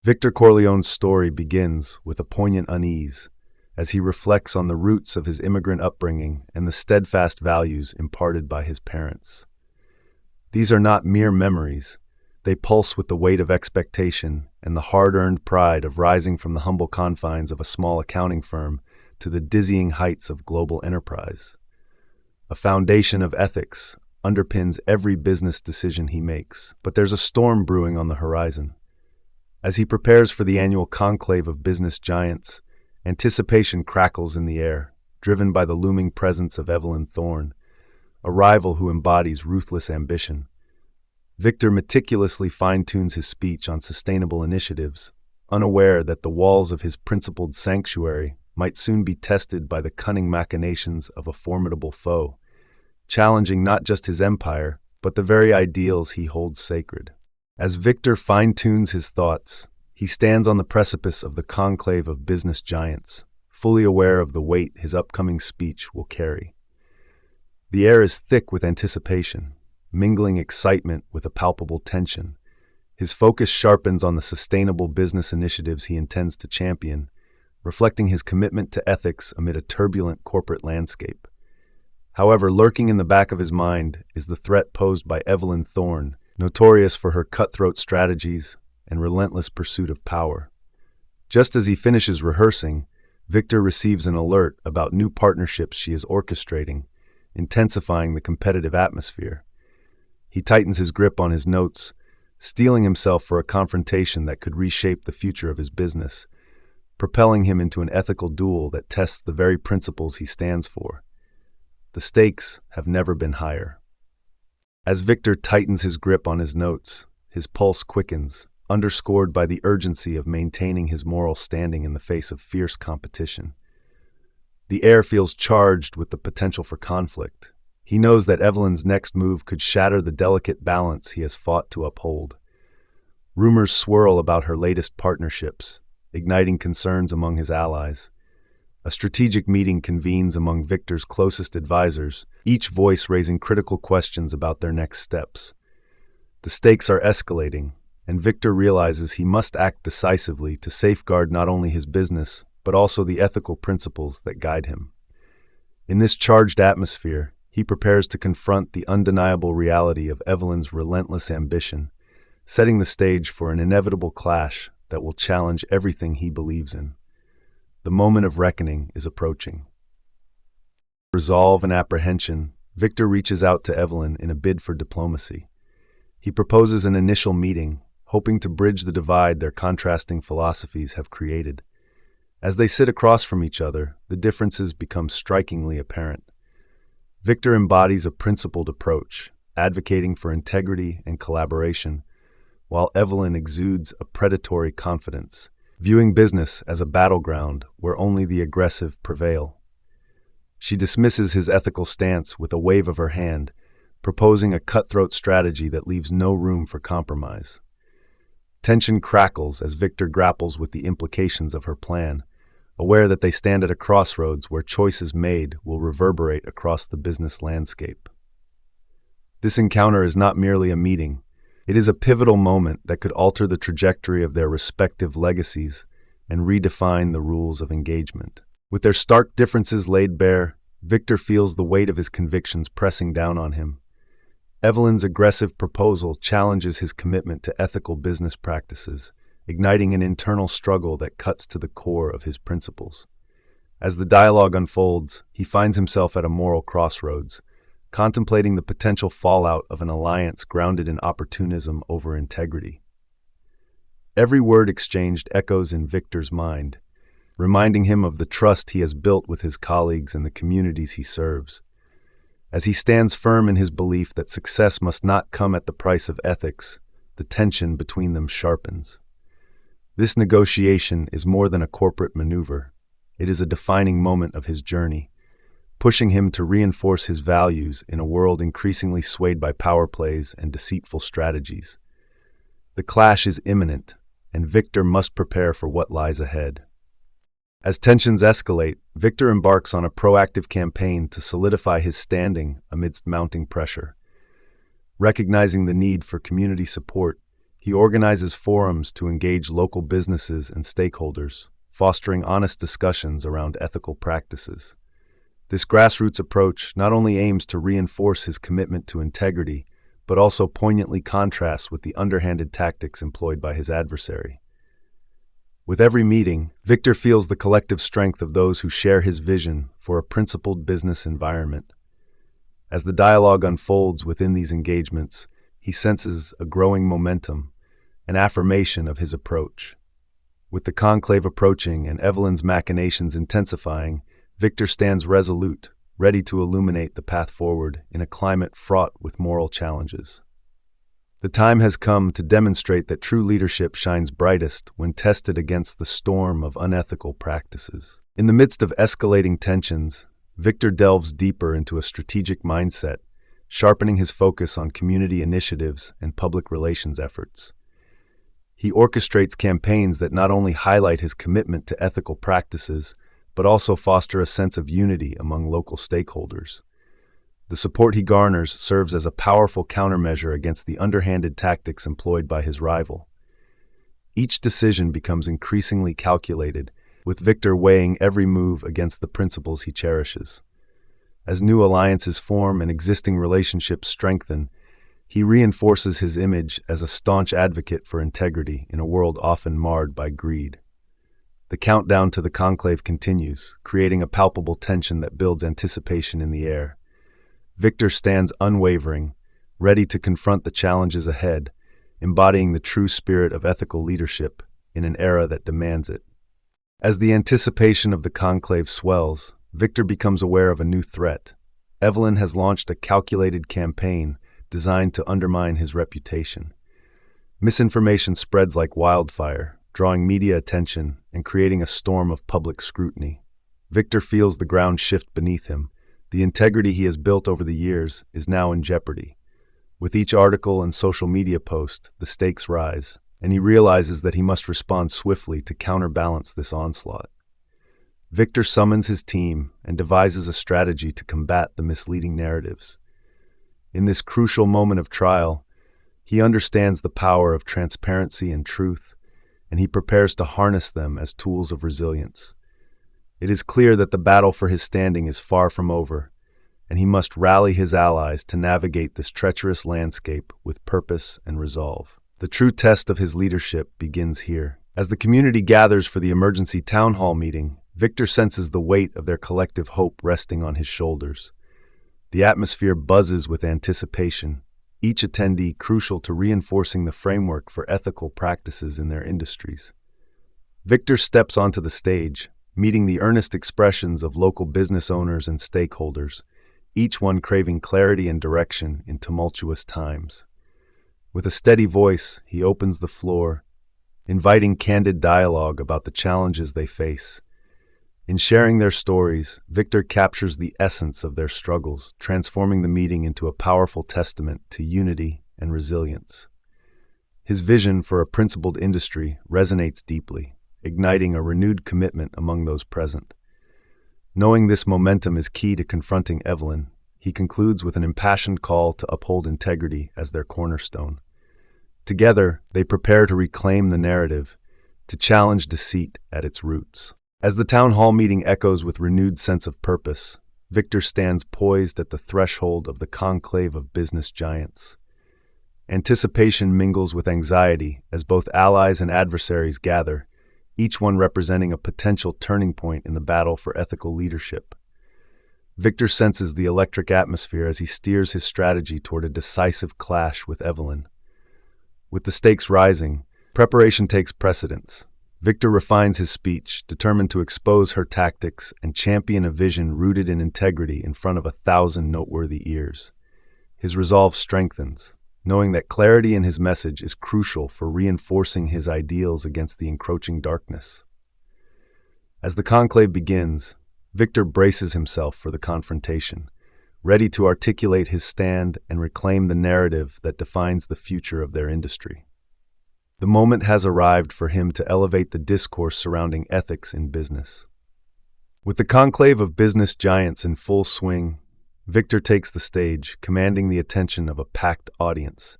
Victor Corleone's story begins with a poignant unease as he reflects on the roots of his immigrant upbringing and the steadfast values imparted by his parents. These are not mere memories. They pulse with the weight of expectation and the hard-earned pride of rising from the humble confines of a small accounting firm to the dizzying heights of global enterprise. A foundation of ethics underpins every business decision he makes, but there's a storm brewing on the horizon. As he prepares for the annual Conclave of Business Giants, anticipation crackles in the air, driven by the looming presence of Evelyn Thorne, a rival who embodies ruthless ambition. Victor meticulously fine-tunes his speech on sustainable initiatives, unaware that the walls of his principled sanctuary might soon be tested by the cunning machinations of a formidable foe, challenging not just his empire, but the very ideals he holds sacred. As Victor fine-tunes his thoughts, he stands on the precipice of the Conclave of Business Giants, fully aware of the weight his upcoming speech will carry. The air is thick with anticipation, mingling excitement with a palpable tension. His focus sharpens on the sustainable business initiatives he intends to champion, reflecting his commitment to ethics amid a turbulent corporate landscape. However, lurking in the back of his mind is the threat posed by Evelyn Thorne, notorious for her cutthroat strategies and relentless pursuit of power. Just as he finishes rehearsing, Victor receives an alert about new partnerships she is orchestrating, intensifying the competitive atmosphere. He tightens his grip on his notes, steeling himself for a confrontation that could reshape the future of his business, propelling him into an ethical duel that tests the very principles he stands for. The stakes have never been higher. As Victor tightens his grip on his notes, his pulse quickens, underscored by the urgency of maintaining his moral standing in the face of fierce competition. The air feels charged with the potential for conflict. He knows that Evelyn's next move could shatter the delicate balance he has fought to uphold. Rumors swirl about her latest partnerships, igniting concerns among his allies. A strategic meeting convenes among Victor's closest advisors, each voice raising critical questions about their next steps. The stakes are escalating, and Victor realizes he must act decisively to safeguard not only his business, but also the ethical principles that guide him. In this charged atmosphere, he prepares to confront the undeniable reality of Evelyn's relentless ambition, setting the stage for an inevitable clash that will challenge everything he believes in. The moment of reckoning is approaching. Resolve and apprehension, Victor reaches out to Evelyn in a bid for diplomacy. He proposes an initial meeting, hoping to bridge the divide their contrasting philosophies have created. As they sit across from each other, the differences become strikingly apparent. Victor embodies a principled approach, advocating for integrity and collaboration, while Evelyn exudes a predatory confidence, viewing business as a battleground where only the aggressive prevail. She dismisses his ethical stance with a wave of her hand, proposing a cutthroat strategy that leaves no room for compromise. Tension crackles as Victor grapples with the implications of her plan, aware that they stand at a crossroads where choices made will reverberate across the business landscape. This encounter is not merely a meeting. It is a pivotal moment that could alter the trajectory of their respective legacies and redefine the rules of engagement. With their stark differences laid bare, Victor feels the weight of his convictions pressing down on him. Evelyn's aggressive proposal challenges his commitment to ethical business practices, igniting an internal struggle that cuts to the core of his principles. As the dialogue unfolds, he finds himself at a moral crossroads, contemplating the potential fallout of an alliance grounded in opportunism over integrity. Every word exchanged echoes in Victor's mind, reminding him of the trust he has built with his colleagues and the communities he serves. As he stands firm in his belief that success must not come at the price of ethics, the tension between them sharpens. This negotiation is more than a corporate maneuver. It is a defining moment of his journey, pushing him to reinforce his values in a world increasingly swayed by power plays and deceitful strategies. The clash is imminent, and Victor must prepare for what lies ahead. As tensions escalate, Victor embarks on a proactive campaign to solidify his standing amidst mounting pressure. Recognizing the need for community support, He organizes forums to engage local businesses and stakeholders, fostering honest discussions around ethical practices. This grassroots approach not only aims to reinforce his commitment to integrity, but also poignantly contrasts with the underhanded tactics employed by his adversary. With every meeting, Victor feels the collective strength of those who share his vision for a principled business environment. As the dialogue unfolds within these engagements, he senses a growing momentum, an affirmation of his approach. With the conclave approaching and Evelyn's machinations intensifying, Victor stands resolute, ready to illuminate the path forward in a climate fraught with moral challenges. The time has come to demonstrate that true leadership shines brightest when tested against the storm of unethical practices. In the midst of escalating tensions, Victor delves deeper into a strategic mindset, sharpening his focus on community initiatives and public relations efforts. He orchestrates campaigns that not only highlight his commitment to ethical practices, but also foster a sense of unity among local stakeholders. The support he garners serves as a powerful countermeasure against the underhanded tactics employed by his rival. Each decision becomes increasingly calculated, with Victor weighing every move against the principles he cherishes. As new alliances form and existing relationships strengthen, he reinforces his image as a staunch advocate for integrity in a world often marred by greed. The countdown to the conclave continues, creating a palpable tension that builds anticipation in the air. Victor stands unwavering, ready to confront the challenges ahead, embodying the true spirit of ethical leadership in an era that demands it. As the anticipation of the conclave swells, Victor becomes aware of a new threat. Evelyn has launched a calculated campaign designed to undermine his reputation. Misinformation spreads like wildfire, drawing media attention and creating a storm of public scrutiny. Victor feels the ground shift beneath him. The integrity he has built over the years is now in jeopardy. With each article and social media post, the stakes rise, and he realizes that he must respond swiftly to counterbalance this onslaught. Victor summons his team and devises a strategy to combat the misleading narratives. In this crucial moment of trial, he understands the power of transparency and truth, and he prepares to harness them as tools of resilience. It is clear that the battle for his standing is far from over, and he must rally his allies to navigate this treacherous landscape with purpose and resolve. The true test of his leadership begins here. As the community gathers for the emergency town hall meeting, Victor senses the weight of their collective hope resting on his shoulders. The atmosphere buzzes with anticipation, each attendee crucial to reinforcing the framework for ethical practices in their industries. Victor steps onto the stage, meeting the earnest expressions of local business owners and stakeholders, each one craving clarity and direction in tumultuous times. With a steady voice, he opens the floor, inviting candid dialogue about the challenges they face. In sharing their stories, Victor captures the essence of their struggles, transforming the meeting into a powerful testament to unity and resilience. His vision for a principled industry resonates deeply, igniting a renewed commitment among those present. Knowing this momentum is key to confronting Evelyn, he concludes with an impassioned call to uphold integrity as their cornerstone. Together, they prepare to reclaim the narrative, to challenge deceit at its roots. As the town hall meeting echoes with renewed sense of purpose, Victor stands poised at the threshold of the Conclave of Business Giants. Anticipation mingles with anxiety as both allies and adversaries gather, each one representing a potential turning point in the battle for ethical leadership. Victor senses the electric atmosphere as he steers his strategy toward a decisive clash with Evelyn. With the stakes rising, preparation takes precedence. Victor refines his speech, determined to expose her tactics and champion a vision rooted in integrity in front of 1,000 noteworthy ears. His resolve strengthens, knowing that clarity in his message is crucial for reinforcing his ideals against the encroaching darkness. As the conclave begins, Victor braces himself for the confrontation, ready to articulate his stand and reclaim the narrative that defines the future of their industry. The moment has arrived for him to elevate the discourse surrounding ethics in business. With the Conclave of Business Giants in full swing, Victor takes the stage, commanding the attention of a packed audience.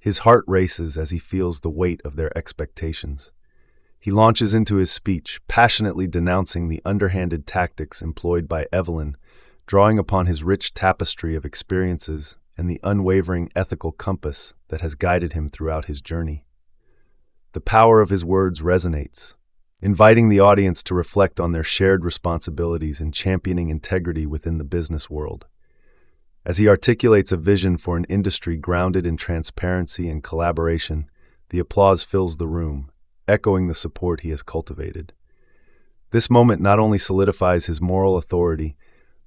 His heart races as he feels the weight of their expectations. He launches into his speech, passionately denouncing the underhanded tactics employed by Evelyn, drawing upon his rich tapestry of experiences and the unwavering ethical compass that has guided him throughout his journey. The power of his words resonates, inviting the audience to reflect on their shared responsibilities in championing integrity within the business world. As he articulates a vision for an industry grounded in transparency and collaboration, the applause fills the room, echoing the support he has cultivated. This moment not only solidifies his moral authority,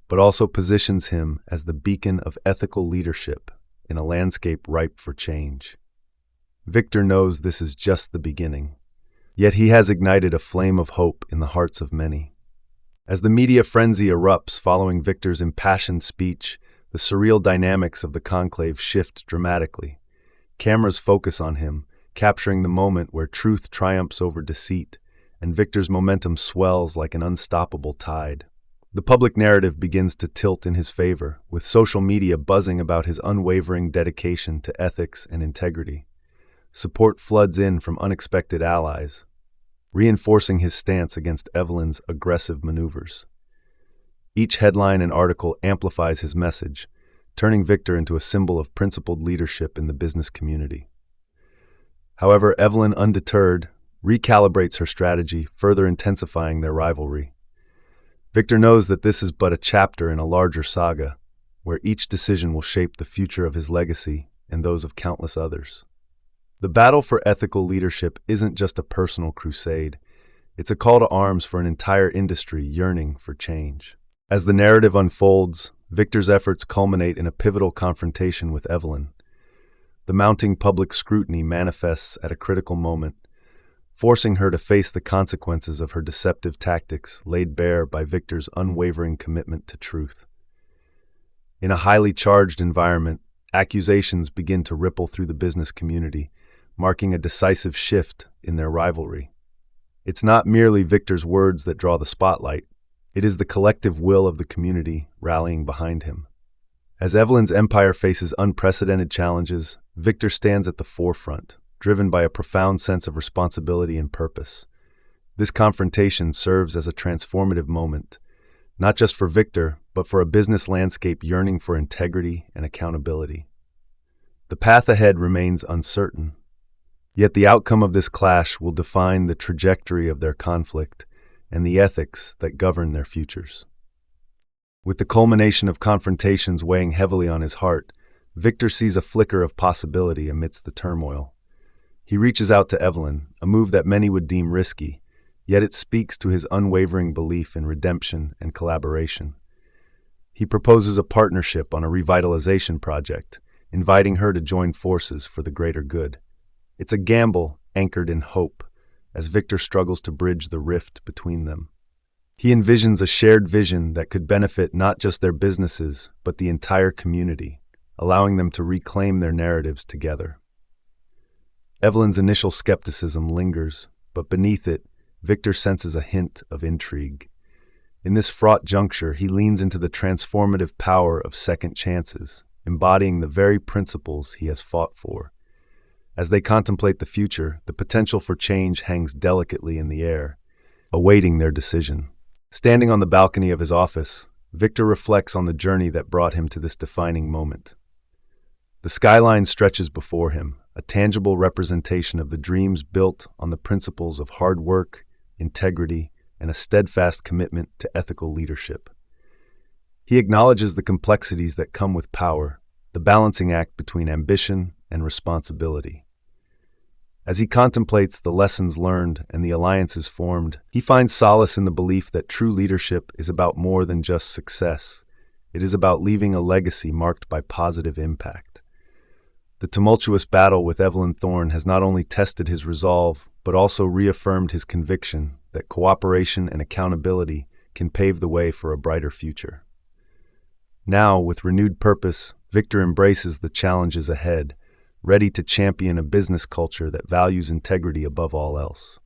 but also positions him as the beacon of ethical leadership in a landscape ripe for change. Victor knows this is just the beginning, yet he has ignited a flame of hope in the hearts of many. As the media frenzy erupts following Victor's impassioned speech, the surreal dynamics of the conclave shift dramatically. Cameras focus on him, capturing the moment where truth triumphs over deceit, and Victor's momentum swells like an unstoppable tide. The public narrative begins to tilt in his favor, with social media buzzing about his unwavering dedication to ethics and integrity. Support floods in from unexpected allies, reinforcing his stance against Evelyn's aggressive maneuvers. Each headline and article amplifies his message, turning Victor into a symbol of principled leadership in the business community. However, Evelyn, undeterred, recalibrates her strategy, further intensifying their rivalry. Victor knows that this is but a chapter in a larger saga, where each decision will shape the future of his legacy and those of countless others. The battle for ethical leadership isn't just a personal crusade, it's a call to arms for an entire industry yearning for change. As the narrative unfolds, Victor's efforts culminate in a pivotal confrontation with Evelyn. The mounting public scrutiny manifests at a critical moment, forcing her to face the consequences of her deceptive tactics laid bare by Victor's unwavering commitment to truth. In a highly charged environment, accusations begin to ripple through the business community, marking a decisive shift in their rivalry. It's not merely Victor's words that draw the spotlight. It is the collective will of the community rallying behind him. As Evelyn's empire faces unprecedented challenges, Victor stands at the forefront, driven by a profound sense of responsibility and purpose. This confrontation serves as a transformative moment, not just for Victor, but for a business landscape yearning for integrity and accountability. The path ahead remains uncertain, yet the outcome of this clash will define the trajectory of their conflict and the ethics that govern their futures. With the culmination of confrontations weighing heavily on his heart, Victor sees a flicker of possibility amidst the turmoil. He reaches out to Evelyn, a move that many would deem risky, yet it speaks to his unwavering belief in redemption and collaboration. He proposes a partnership on a revitalization project, inviting her to join forces for the greater good. It's a gamble anchored in hope, as Victor struggles to bridge the rift between them. He envisions a shared vision that could benefit not just their businesses, but the entire community, allowing them to reclaim their narratives together. Evelyn's initial skepticism lingers, but beneath it, Victor senses a hint of intrigue. In this fraught juncture, he leans into the transformative power of second chances, embodying the very principles he has fought for. As they contemplate the future, the potential for change hangs delicately in the air, awaiting their decision. Standing on the balcony of his office, Victor reflects on the journey that brought him to this defining moment. The skyline stretches before him, a tangible representation of the dreams built on the principles of hard work, integrity, and a steadfast commitment to ethical leadership. He acknowledges the complexities that come with power, the balancing act between ambition and responsibility. As he contemplates the lessons learned and the alliances formed, he finds solace in the belief that true leadership is about more than just success. It is about leaving a legacy marked by positive impact. The tumultuous battle with Evelyn Thorne has not only tested his resolve, but also reaffirmed his conviction that cooperation and accountability can pave the way for a brighter future. Now, with renewed purpose, Victor embraces the challenges ahead, ready to champion a business culture that values integrity above all else.